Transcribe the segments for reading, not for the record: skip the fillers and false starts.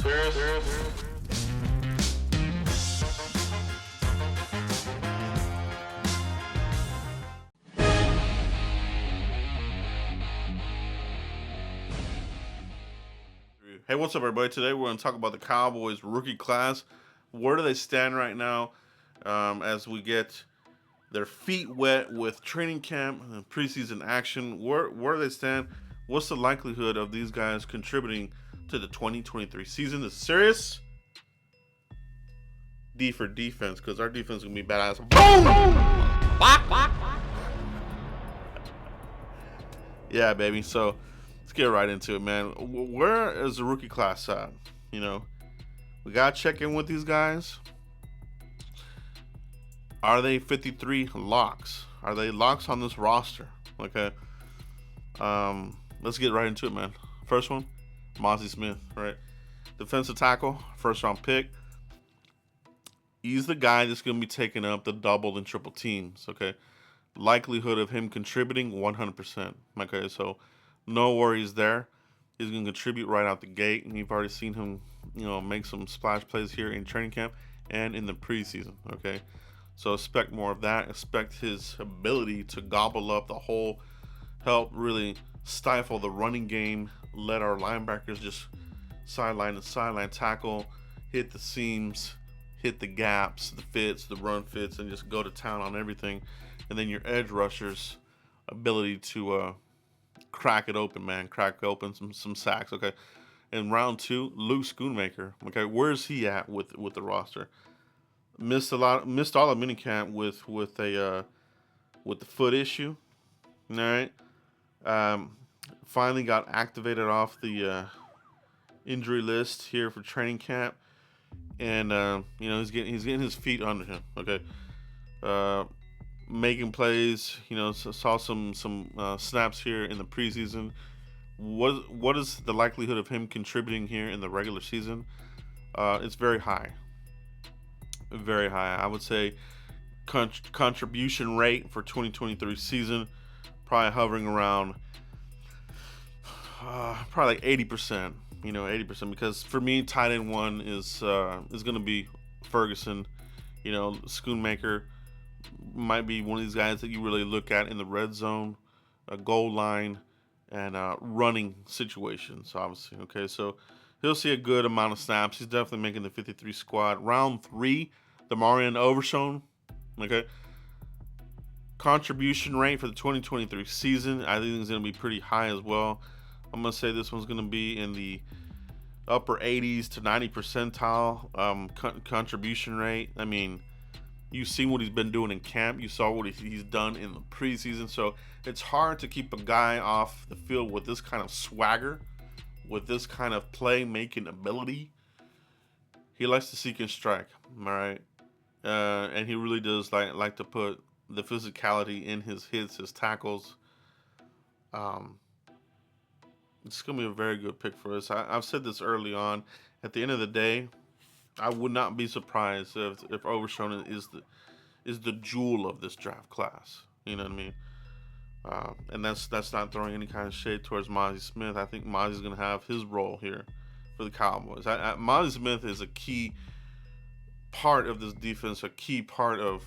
Hey, what's up, everybody? Today we're going to talk about the Cowboys Rookie Class. Where do they stand right now as we get their feet wet with training camp and preseason action? Where do they stand? What's the likelihood of these guys contributing to the 2023 season? This is serious. D for defense, because our defense is going to be badass. Boom! Yeah, baby. So let's get right into it, man. Where is the rookie class at? You know, we got to check in with these guys. Are they 53 locks? Are they locks on this roster? Okay. Let's get right into it, man. First one, Mazi Smith, right? Defensive tackle, first round pick. He's the guy that's going to be taking up the double and triple teams, okay? Likelihood of him contributing, 100%. Okay, so no worries there. He's going to contribute right out the gate, and you've already seen him, make some splash plays here in training camp and in the preseason, okay? So expect more of that. Expect his ability to gobble up the whole, help really stifle the running game, let our linebackers just sideline to sideline tackle, hit the seams, hit the gaps, the fits, the run fits, and just go to town on everything. And then your edge rushers' ability to crack it open, man. Crack open some sacks, okay? In round 2, Schoonmaker. Okay, where's he at with the roster? Missed all of minicamp with the foot issue. All right. Finally got activated off the injury list here for training camp, and he's getting his feet under him. Okay. Making plays. Saw some snaps here in the preseason. What is the likelihood of him contributing here in the regular season? It's very high. Very high. I would say contribution rate for 2023 season probably hovering around probably like 80%. 80%, because for me, tight end 1 is going to be Ferguson. Schoonmaker might be one of these guys that you really look at in the red zone, goal line, and running situations, obviously. Okay, so he'll see a good amount of snaps. He's definitely making the 53 squad. Round 3, DeMarvion Overshown. Okay. Contribution rate for the 2023 season, I think it's going to be pretty high as well. I'm going to say this one's going to be in the upper 80s to 90 percentile contribution rate. I mean, you've seen what he's been doing in camp. You saw what he's done in the preseason. So it's hard to keep a guy off the field with this kind of swagger, with this kind of play-making ability. He likes to seek and strike, all right? And he really does like to put the physicality in his hits, his tackles. It's going to be a very good pick for us. I've said this early on. At the end of the day, I would not be surprised if Overshown is the jewel of this draft class. You know what I mean? And that's not throwing any kind of shade towards Mazi Smith. I think Mazi's going to have his role here for the Cowboys. Mazi Smith is a key part of this defense, a key part of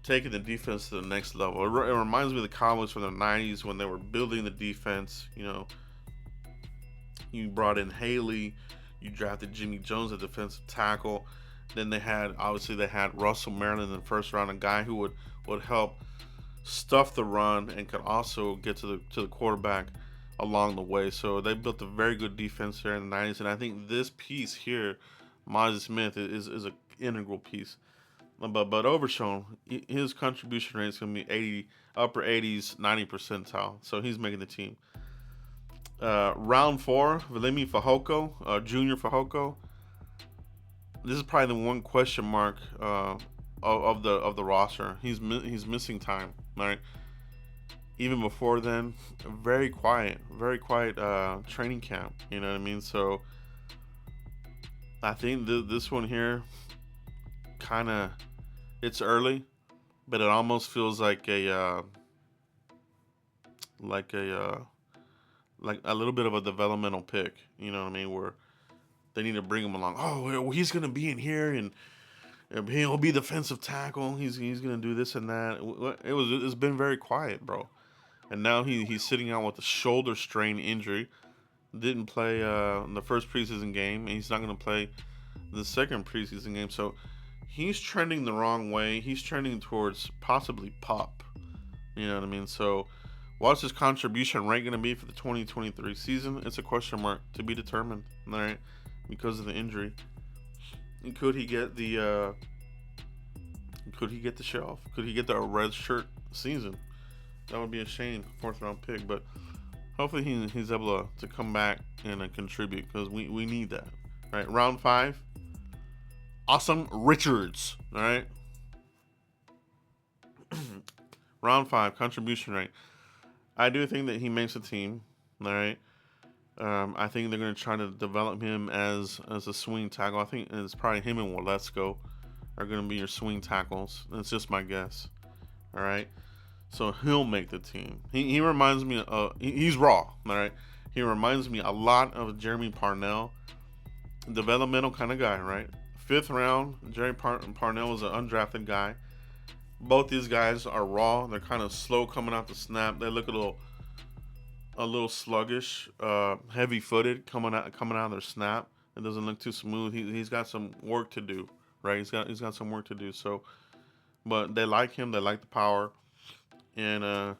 taking the defense to the next level. It reminds me of the Cowboys from the 90s when they were building the defense. You brought in Haley, you drafted Jimmy Jones at defensive tackle. Then they had Russell Maryland in the first round, a guy who would help stuff the run and could also get to the quarterback along the way. So they built a very good defense there in the 90s, and I think this piece here, Mazi Smith, is an integral piece. But Overshown, his contribution rate is going to be upper 80s, 90 percentile. So he's making the team. Round 4, Fehoko, Junior Fehoko. This is probably the one question mark of the roster. He's missing time, right? Even before then, very quiet training camp. You know what I mean? So I think this one here, kind of, it's early, but it almost feels like a little bit of a developmental pick. You know what I mean? Where they need to bring him along. Oh, well, he's gonna be in here and he'll be defensive tackle. He's gonna do this and that. It's been very quiet, bro. And now he's sitting out with a shoulder strain injury. Didn't play in the first preseason game, and he's not gonna play the second preseason game. So he's trending the wrong way. He's trending towards possibly pop. You know what I mean? So what's his contribution rate gonna be for the 2023 season? It's a question mark to be determined. All right, because of the injury. Could he get the shelf? Could he get the red shirt season? That would be a shame, 4th round pick. But hopefully he's able to come back and contribute, because we need that. All right, round 5. Asim Richards. All right. Round 5 contribution rate. I do think that he makes the team. All right. I think they're going to try to develop him as a swing tackle. I think it's probably him and Waletzko are going to be your swing tackles. That's just my guess. All right. So he'll make the team. He reminds me of, he's raw. All right. He reminds me a lot of Jeremy Parnell. Developmental kind of guy, right? 5th round, Jeremy Parnell was an undrafted guy. Both these guys are raw. They're kind of slow coming out the snap. They look a little sluggish, heavy-footed coming out of their snap. It doesn't look too smooth. He's got some work to do, right? He's got some work to do. So, but they like him. They like the power, and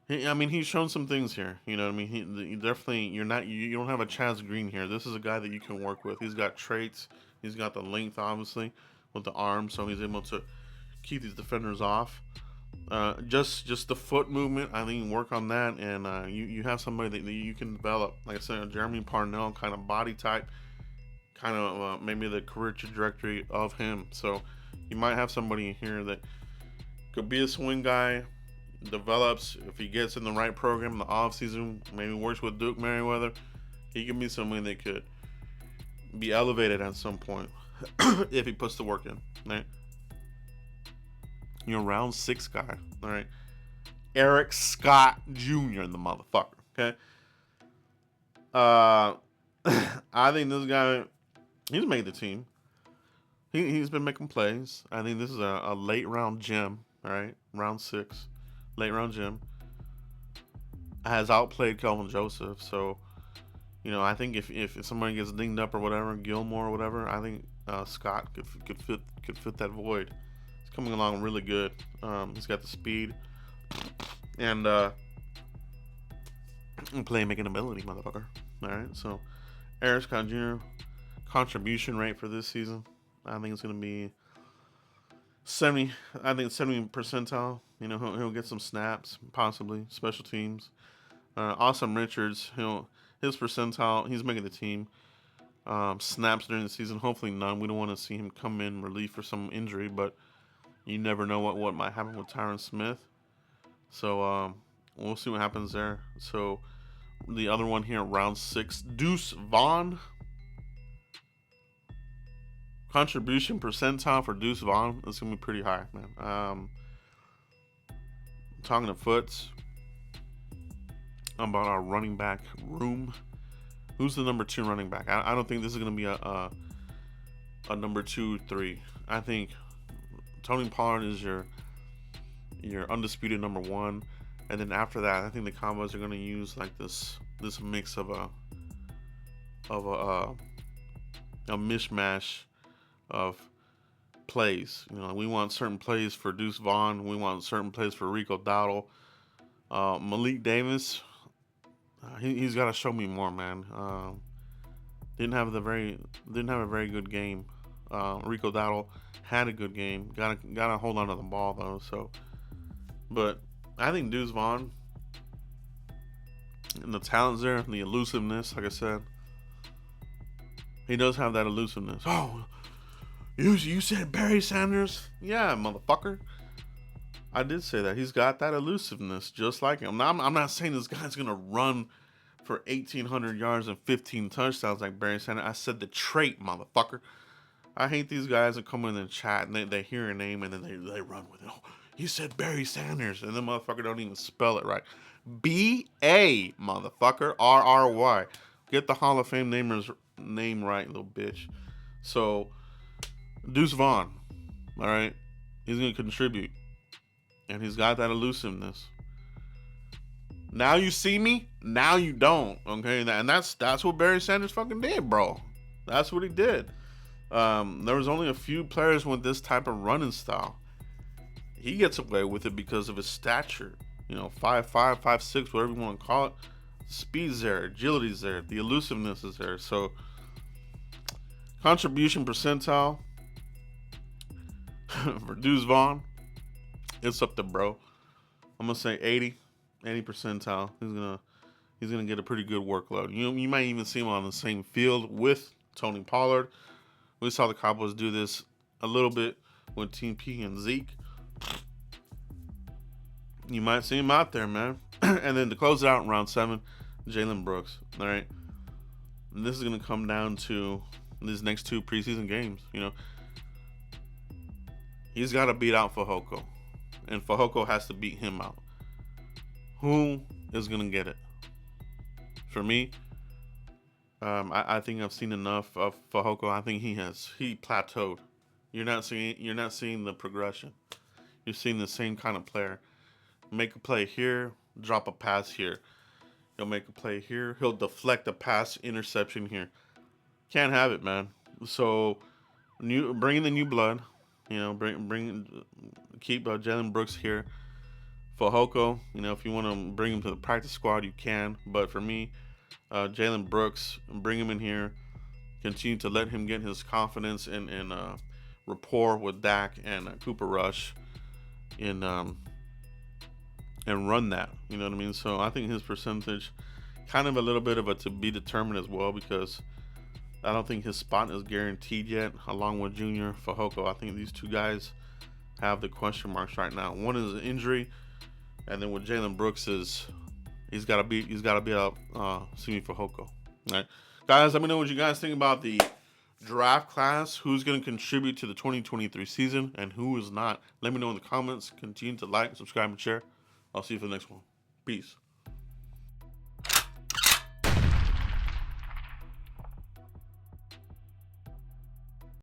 he's shown some things here. You know what I mean? He definitely you don't have a Chaz Green here. This is a guy that you can work with. He's got traits. He's got the length, obviously, with the arm, so he's able to keep these defenders off. Just the foot movement, I think work on that, and you have somebody that you can develop. Like I said, a Jeremy Parnell kind of body type, kind of maybe the career trajectory of him. So you might have somebody in here that could be a swing guy, develops if he gets in the right program in the off season, maybe works with Duke Merriweather. He can be somebody that could be elevated at some point if he puts the work in. Right? Round 6 guy. All right. Eric Scott Jr., the motherfucker. Okay. I think this guy, he's made the team. He's been making plays. I think this is a late round gem. All right. Round 6. Late round gem. Has outplayed Kelvin Joseph. So, I think if somebody gets dinged up or whatever, Gilmore or whatever, I think Scott could fit that void. Coming along really good. He's got the speed and playmaking ability, motherfucker. All right, so Eric Scott Jr. contribution rate for this season, I think it's gonna be 70. I think 70 percentile. He'll get some snaps, possibly special teams. Asim Richards, his percentile, he's making the team. Snaps during the season, hopefully none. We don't want to see him come in relief for some injury, but you never know what might happen with Tyron Smith. So we'll see what happens there. So the other one here, round 6, Deuce Vaughn. Contribution percentile for Deuce Vaughn is going to be pretty high, man. Talking to Foots about our running back room. Who's the number 2 running back? I don't think this is going to be a number 2, 3. I think Tony Pollard is your undisputed number 1, and then after that, I think the Cowboys are going to use like this mix of a mishmash of plays. We want certain plays for Deuce Vaughn, we want certain plays for Rico Dowdle, Malik Davis. He's got to show me more, man. Didn't have a very good game. Rico Dowdle had a good game. Gotta hold on to the ball though. So, but I think Deuce Vaughn and the talent's there, the elusiveness. Like I said, he does have that elusiveness. Oh, you said Barry Sanders? Yeah, motherfucker. I did say that. He's got that elusiveness, just like him. Now, I'm not saying this guy's gonna run for 1,800 yards and 15 touchdowns like Barry Sanders. I said the trait, motherfucker. I hate these guys that come in and chat and they hear a name and then they run with it. Oh, you said Barry Sanders, and the motherfucker don't even spell it right. B-A, motherfucker. R-R-Y. Get the Hall of Fame namers name right, little bitch. So, Deuce Vaughn, all right, he's gonna contribute, and he's got that elusiveness. Now you see me, now you don't. Okay, and that's what Barry Sanders fucking did, bro. That's what he did. There was only a few players with this type of running style. He gets away with it because of his stature. 5'5", 5'6", whatever you want to call it. Speed's there, agility's there, the elusiveness is there. So, contribution percentile for Deuce Vaughn, it's up there, bro. I'm gonna say 80 percentile. He's gonna get a pretty good workload. You might even see him on the same field with Tony Pollard. We saw the Cowboys do this a little bit with Team P and Zeke. You might see him out there, man. And then to close it out in round 7, Jalen Brooks. All right. And this is going to come down to these next 2 preseason games. He's got to beat out Fehoko. And Fehoko has to beat him out. Who is going to get it? For me, I think I've seen enough of Fehoko. I think he plateaued. You're not seeing the progression. You're seeing the same kind of player. Make a play here, drop a pass here. He'll make a play here. He'll deflect a pass, interception here. Can't have it, man. So, bring in the new blood. Keep Jalen Brooks here. Fehoko, if you want to bring him to the practice squad, you can. But for me, Jalen Brooks, bring him in here. Continue to let him get his confidence and rapport with Dak and Cooper Rush and run that. You know what I mean? So I think his percentage kind of a little bit of a to be determined as well, because I don't think his spot is guaranteed yet, along with Junior Fehoko. I think these 2 guys have the question marks right now. One is an injury, and then with Jalen Brooks he's got to be out Simi Fehoko. All right, guys, let me know what you guys think about the draft class. Who's going to contribute to the 2023 season and who is not? Let me know in the comments. Continue to like, subscribe, and share. I'll see you for the next one. Peace.